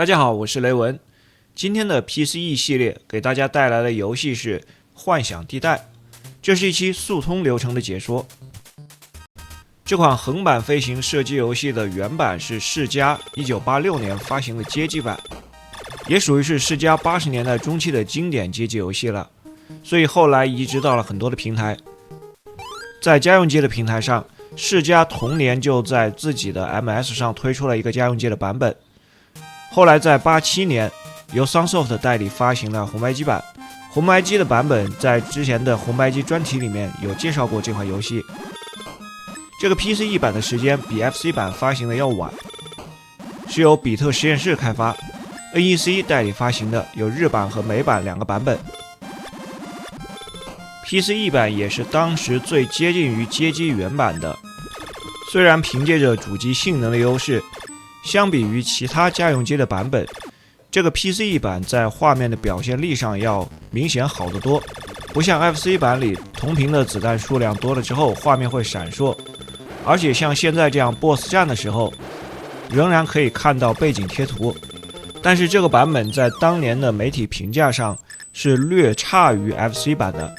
大家好，我是雷文。今天的 PCE 系列給大家帶來的遊戲是《幻想地帶》，這是一期速通流程的解說。這款橫版飛行射擊遊戲的原版是世嘉1986年發行的街機版，也屬於是世嘉80年代中期的經典街機遊戲了，所以後來移植到了很多的平台。在家用機的平台上，世嘉同年就在自己的 MS 上推出了一個家用機的版本。後來在87年由 Sunsoft 代理發行了紅白機版，紅白機的版本在之前的紅白机專題裡面有介紹過這款游戲。這個 PCE 版的時間比 FC 版發行的要晚，是由比特實驗室開發 ，NEC 代理發行的，有日版和美版兩個版本。PCE 版也是当時最接近於街機原版的，雖然憑借着主機性能的優勢，相比於其他家用機的版本，這個 PCE 版在畫面的表現力上要明顯好得多，不像 FC 版裡同屏的子彈數量多了之後畫面會閃爍，而且像現在這樣 BOSS 戰的時候仍然可以看到背景貼圖，但是這個版本在當年的媒體評價上是略差於 FC 版的，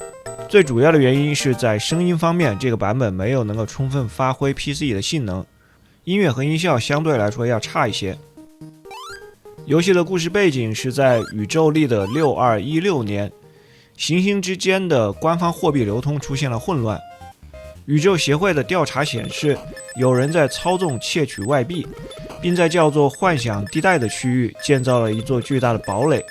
最主要的原因是在聲音方面，這個版本没有能夠充分發揮 PCE 的性能，音樂和音效相对来說要差一些。遊戲的故事背景是在宇宙歷的6216年，行星之間的官方貨幣流通出現了混亂。宇宙協會的調查顯示，有人在操縱竊取外幣，並在叫做幻想地帶的區域建造了一座巨大的堡壘。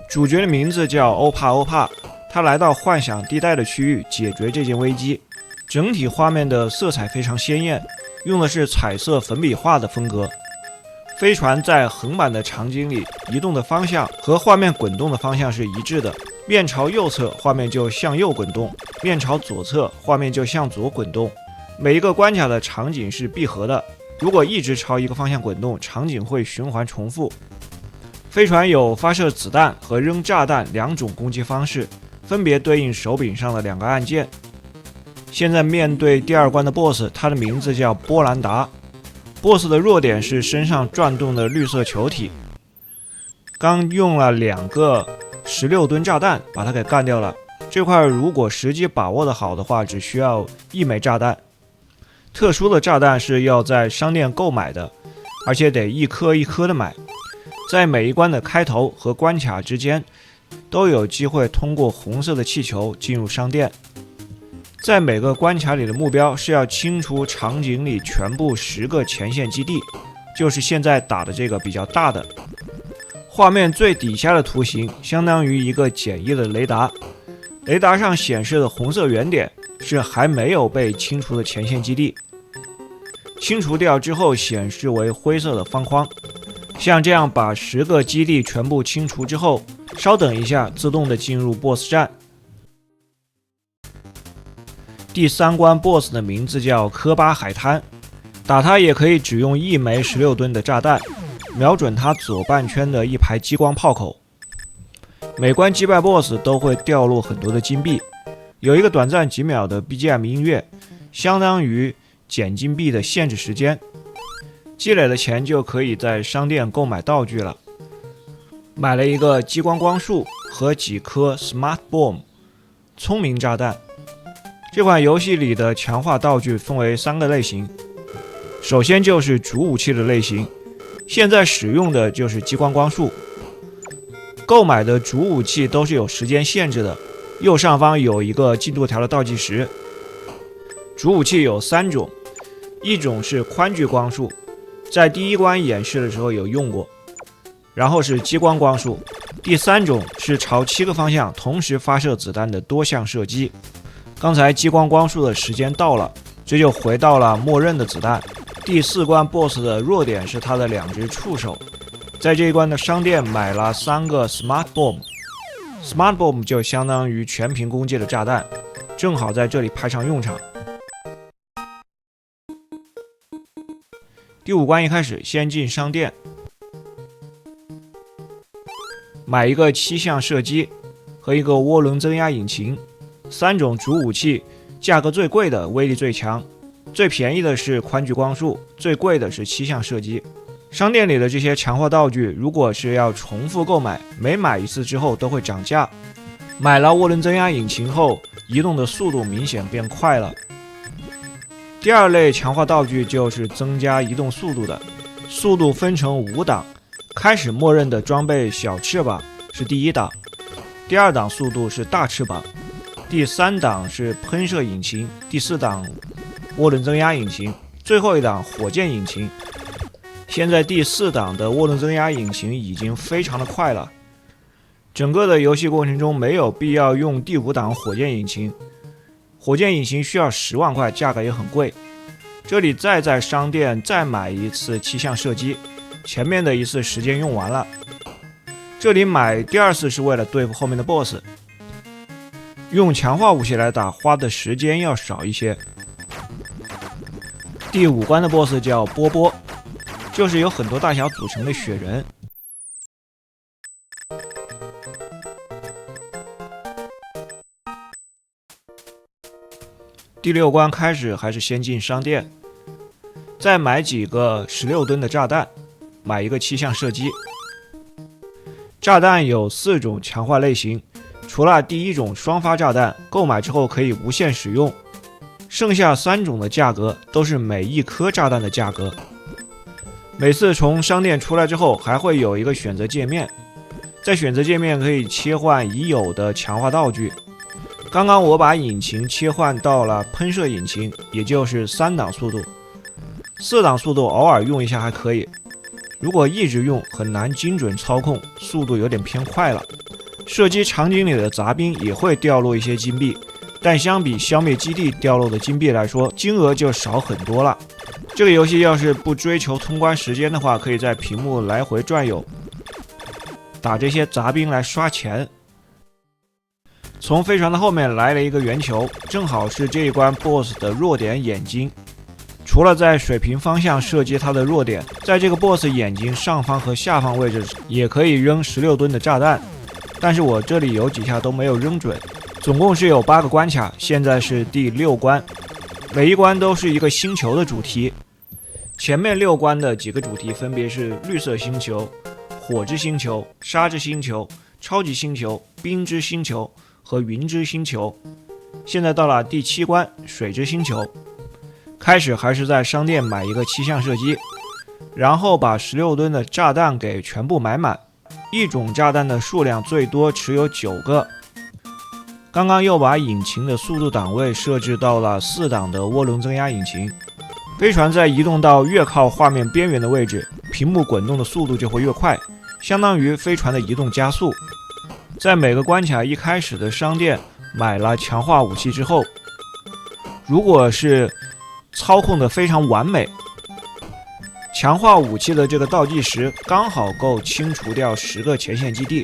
主角的名字叫歐帕，他來到幻想地帶的區域解決這件危機。整體畫面的色彩非常鮮豔，用的是彩色粉筆畫的風格。飛船在橫版的場景裡移動的方向和畫面滾動的方向是一致的，面朝右側畫面就向右滾動，面朝左側畫面就向左滾動。每一個關卡的場景是闭合的，如果一直朝一個方向滾動，場景會循環重複。飛船有發射子彈和扔炸彈兩種攻擊方式，分別對應手柄上的兩個按鍵。現在面对第二關的 BOSS， 他的名字叫波蘭達。BOSS 的弱點是身上轉動的綠色球體，剛用了2個16噸炸彈把它給幹掉了。這塊如果時機把握的好的話，只需要1枚炸彈。特殊的炸彈是要在商店購買的，而且得一顆一顆的買。在每一關的開頭和關卡之間，都有機會通過紅色的氣球進入商店。在每個關卡裡的目標是要清除場景裡全部10個前線基地，就是現在打的這個比較大的。畫面最底下的圖形相當於一個簡易的雷達，雷達上顯示的紅色圓點是還沒有被清除的前線基地，清除掉之後顯示為灰色的方框。像這樣把10個基地全部清除之後，稍等一下，自動的進入 BOSS 戰。第3關 BOSS 的名字叫科巴海滩，打他也可以只用1枚16噸的炸彈，瞄準他左半圈的一排激光炮口。每關擊敗 BOSS 都會掉落很多的金幣，有一個短暫幾秒的 BGM 音樂，相當於撿金幣的限制時間。積累了錢就可以在商店購買道具了。買了一個激光光束和幾顆 Smart Bomb 聰明炸彈。這款遊戲裡的強化道具分為3個類型，首先就是主武器的類型，現在使用的就是激光光束。購買的主武器都是有時間限制的，右上方有一個进度条的倒計時。主武器有3種，一種是寬距光束，在第1關演示的時候有用過，然後是激光光束，第3種是朝7個方向同時發射子彈的多项射擊。刚才激光光束的時間到了，這就回到了默認的子彈。第4關 BOSS 的弱點是他的2隻觸手，在這一關的商店買了3個 Smart Bomb，Smart Bomb 就相當於全屏攻擊的炸彈，正好在這裡派上用場。第5關一開始先進商店，買一個7項射擊和一個渦輪增壓引擎，3種主武器，價格最貴的威力最強，最便宜的是寬距光束，最貴的是7项射擊。商店裡的這些強化道具，如果是要重複購買，每買一次之後都會漲價。買了渦輪增壓引擎後，移動的速度明顯變快了。第二類強化道具就是增加移動速度的，速度分成5檔，開始默認的裝備小翅膀是第1檔，第2檔速度是大翅膀，第3檔是噴射引擎，第4檔渦輪增壓引擎，最後一檔火箭引擎。現在第4檔的涡轮增压引擎已經非常的快了，整個的游戲過程中没有必要用第5檔火箭引擎，火箭引擎需要10萬塊，價格也很貴。這裡再在商店再買一次气象射擊，前面的一次時間用完了。這裡買第2次是為了對付後面的 BOSS， 用強化武器來打花的時間要少一些。第5關的 BOSS 叫波波，就是由很多大小組成的雪人。第6關開始還是先進商店，再買幾個16噸的炸彈，買一個氣象射擊。炸彈有4種強化類型，除了第1種雙發炸彈，購買之後可以無限使用，剩下3種的價格都是每1顆炸彈的價格。每次從商店出来之後，還會有一個選擇界面，在選擇界面可以切換已有的強化道具。剛剛我把引擎切換到了噴射引擎，也就是3檔速度，4檔速度偶爾用一下還可以，如果一直用很難精準操控，速度有點偏快了。射擊场景裡的雜兵也會掉落一些金幣，但相比消滅基地掉落的金幣來說，金額就少很多了。這個游戲要是不追求通關時間的話，可以在屏幕來回轉悠，打這些雜兵來刷錢。從飛船的後面來了一個圓球，正好是這一關 BOSS 的弱點眼睛。除了在水平方向射擊它的弱點，在這個 BOSS 眼睛上方和下方位置也可以扔16噸的炸彈，但是我這裡有幾下都沒有扔準。總共是有8個關卡，現在是第6關，每一關都是一個星球的主題。前面6關的幾個主題分別是綠色星球、火之星球、沙之星球、超級星球、冰之星球和雲之星球。現在到了第7關水之星球，開始還是在商店買一個氣象射擊，然後把16噸的炸彈給全部買滿，一種炸彈的數量最多持有9個。剛剛又把引擎的速度檔位設置到了4檔的渦輪增壓引擎。飛船在移動到越靠畫面邊緣的位置，屏幕滾動的速度就會越快，相當於飛船的移動加速。在每個關卡一開始的商店買了強化武器之後，如果是操控的非常完美，強化武器的這個倒計時剛好夠清除掉10個前線基地。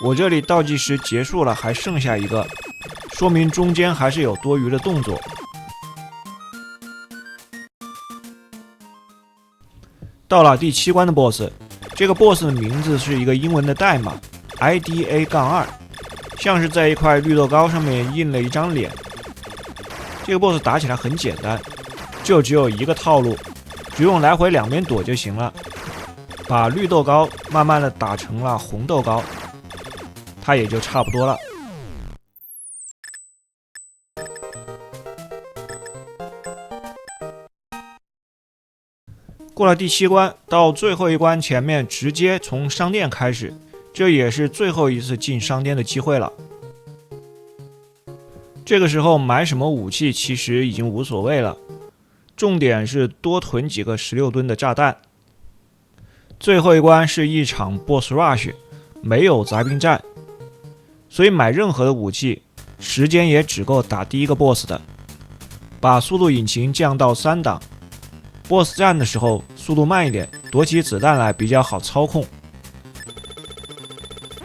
我這裡倒計時結束了，還剩下一個，說明中間還是有多餘的動作。到了第7關的 BOSS， 這個 BOSS 的名字是一個英文的代碼 IDA-2， 像是在一塊綠豆糕上面印了一張臉。這個 BOSS 打起來很簡單，就只有一個套路，只用來回2邊躲就行了，把綠豆糕慢慢的打成了紅豆糕，它也就差不多了。过了第7關，到最後一關前面直接從商店開始，這也是最後一次進商店的機會了。這個時候買什麼武器其實已經無所謂了，重點是多囤幾個16噸的炸彈。最後一關是一場 BOSS Rush， 沒有雜兵戰，所以買任何的武器時間也只夠打第一個 BOSS 的。把速度引擎降到3檔，BOSS 戰的時候速度慢一點，躲起子彈來比較好操控。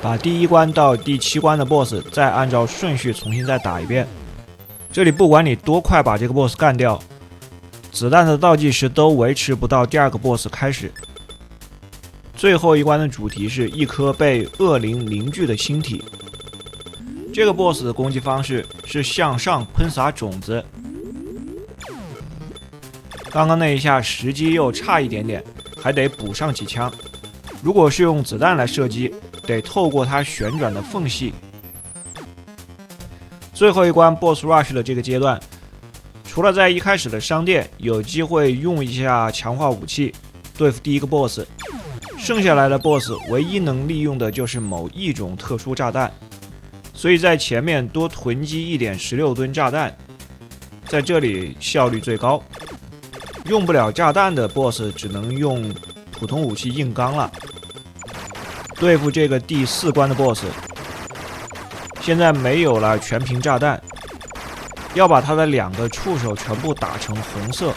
把第1關到第7關的 BOSS 再按照順序重新再打一遍。這裡不管你多快把這個 BOSS 幹掉，子彈的倒計時都維持不到第2個 BOSS 開始。最後一關的主題是一顆被惡靈凝聚的星體。這個 BOSS 的攻擊方式是向上噴灑種子。剛剛那一下時機又差一點點，還得補上幾槍。如果是用子彈來射擊，得透過它旋轉的縫隙。最後一關 Boss Rush 的這個階段，除了在一開始的商店有機會用一下強化武器對付第一個 BOSS， 剩下來的 BOSS 唯一能利用的就是某一種特殊炸彈，所以在前面多囤積一點16噸炸彈，在這裡效率最高。用不了炸彈的 BOSS 只能用普通武器硬刚了。对付這個第4關的 BOSS， 現在沒有了全屏炸彈，要把他的2個觸手全部打成紅色。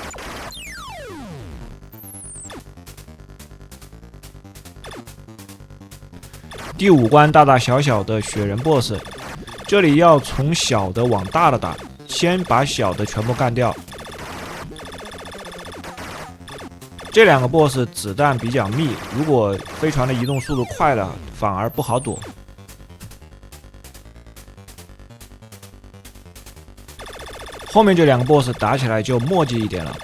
第5關大大小小的雪人 BOSS， 這裡要從小的往大的打，先把小的全部幹掉。這2個 BOSS 子彈比較密，如果飛船的移動速度快了，反而不好躲。後面這2個 BOSS 打起來就墨迹一點了，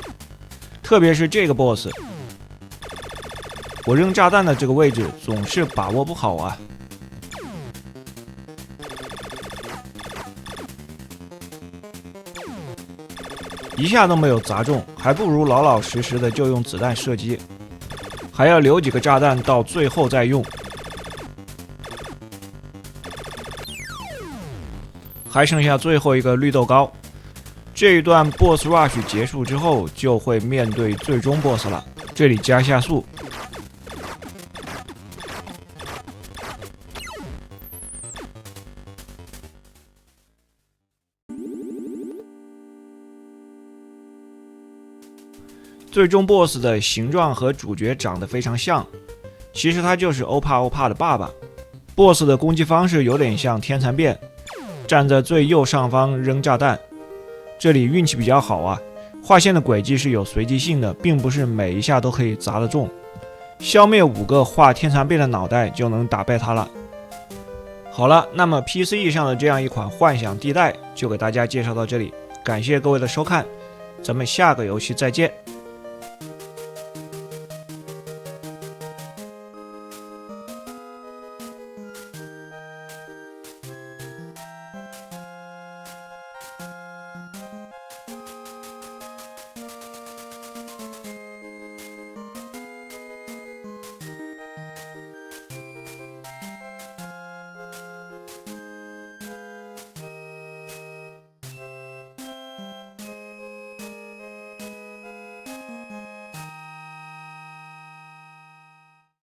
特別是這個 BOSS， 我扔炸彈的這個位置總是把握不好啊。一下都沒有砸中，還不如老老實實的就用子彈射擊，還要留幾個炸彈到最後再用。還剩下最後一個綠豆糕，這一段 Boss Rush 結束之後就會面對最終 Boss 了，這裡加下速。最终 BOSS 的形狀和主角長得非常像，其實他就是歐帕歐帕的爸爸。BOSS 的攻擊方式有點像天蠶變，站在最右上方扔炸彈。這裡運氣比較好啊，畫線的軌跡是有隨機性的，並不是每一下都可以砸得中。消滅5個畫天蠶變的腦袋就能打敗他了。好了，那麼 PC 上的這樣一款幻想地帶就給大家介紹到這裡，感謝各位的收看，咱們下個遊戲再見。